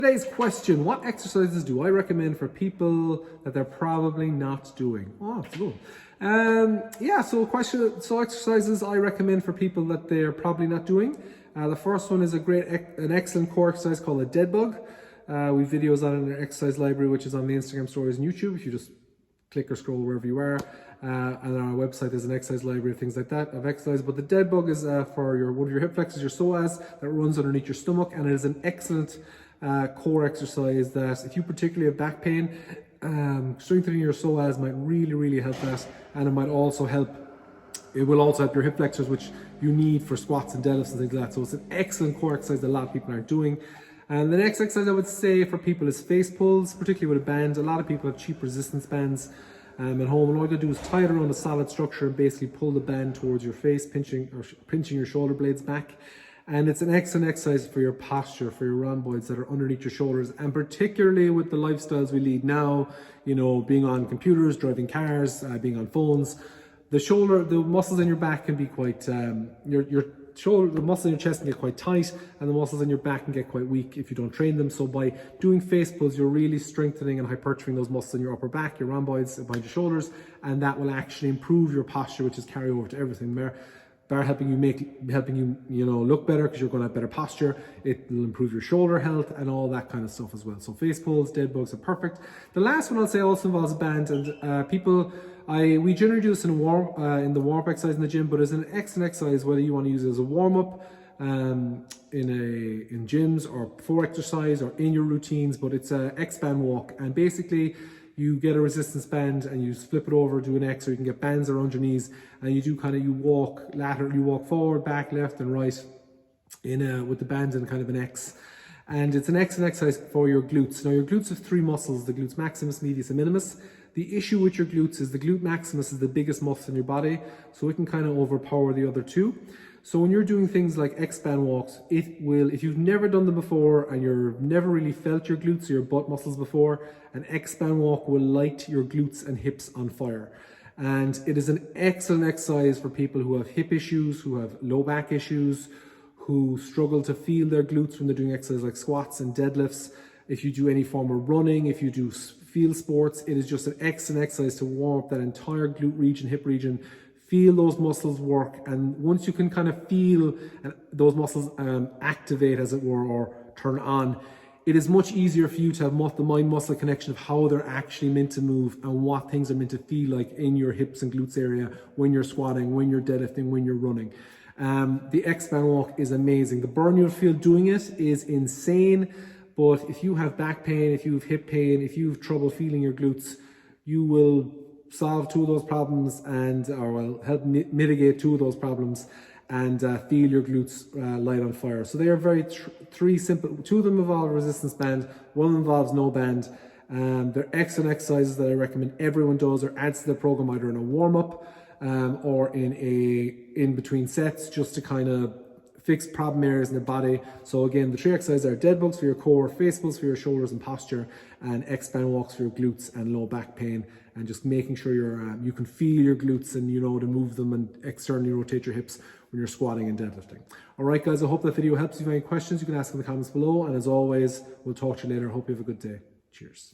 Today's question: what exercises do I recommend for people that they're probably not doing? Oh, that's good. So exercises I recommend for people that they're probably not doing. The first one is an excellent core exercise called a Deadbug. We have videos on it in our exercise library, which is on the Instagram stories and YouTube. If you just click or scroll wherever you are, and on our website there's an exercise library of things like that of exercise. But the Deadbug is for one of your hip flexors, your psoas, that runs underneath your stomach, and it is an excellent core exercise that if you particularly have back pain, strengthening your psoas might really help that, and it will also help your hip flexors, which you need for squats and deadlifts and things like that. So it's an excellent core exercise that a lot of people aren't doing. And the next exercise I would say for people is face pulls, particularly with a band. A lot of people have cheap resistance bands at home, and all you do is tie it around a solid structure and basically pull the band towards your face, pinching your shoulder blades back. And it's an excellent exercise for your posture, for your rhomboids that are underneath your shoulders, and particularly with the lifestyles we lead now, being on computers, driving cars, being on phones. The muscles in your back can be quite, the muscles in your chest can get quite tight, and the muscles in your back can get quite weak if you don't train them. So by doing face pulls, you're really strengthening and hypertrophying those muscles in your upper back, your rhomboids behind your shoulders, and that will actually improve your posture, which is carry over to everything there. Helping you look better because you're going to have better posture. It will improve your shoulder health and all that kind of stuff as well. So face pulls, Deadbugs are perfect. The last one I'll say also involves a band, and we generally do this in the warm-up exercise in the gym, but it's an excellent exercise whether you want to use it as a warm-up in gyms or before exercise or in your routines. But it's a X-band walk, and basically you get a resistance band and you flip it over, do an X, or you can get bands around your knees, and you walk laterally, you walk forward, back, left and right with the band in kind of an X. And it's an excellent exercise for your glutes. Now your glutes have three muscles: the glutes maximus, medius and minimus. The issue with your glutes is the glute maximus is the biggest muscle in your body, so it can kind of overpower the other two. So when you're doing things like X-band walks, if you've never done them before and you've never really felt your glutes or your butt muscles before, an X-band walk will light your glutes and hips on fire. And it is an excellent exercise for people who have hip issues, who have low back issues, who struggle to feel their glutes when they're doing exercises like squats and deadlifts. If you do any form of running, if you do field sports, it is just an excellent exercise to warm up that entire glute region, hip region. Feel those muscles work, and once you can kind of feel those muscles activate, as it were, or turn on, it is much easier for you to have the mind-muscle connection of how they're actually meant to move and what things are meant to feel like in your hips and glutes area when you're squatting, when you're deadlifting, when you're running. The X-band walk is amazing. The burn you'll feel doing it is insane, but if you have back pain, if you have hip pain, if you have trouble feeling your glutes, you will solve two of those problems help mitigate two of those problems and feel your glutes light on fire. So they are three simple. Two of them involve a resistance band, one involves no band. They're excellent exercises that I recommend everyone does or adds to the program, either in a warm-up or in between sets, just to kind of fix problem areas in the body. So again, the three exercises are Deadbugs for your core, face pulls for your shoulders and posture, and X-band walks for your glutes and low back pain, and just making sure you can feel your glutes and to move them and externally rotate your hips when you're squatting and deadlifting. All right, guys, I hope that video helps. If you have any questions, you can ask in the comments below, and as always, we'll talk to you later. I hope you have a good day. Cheers.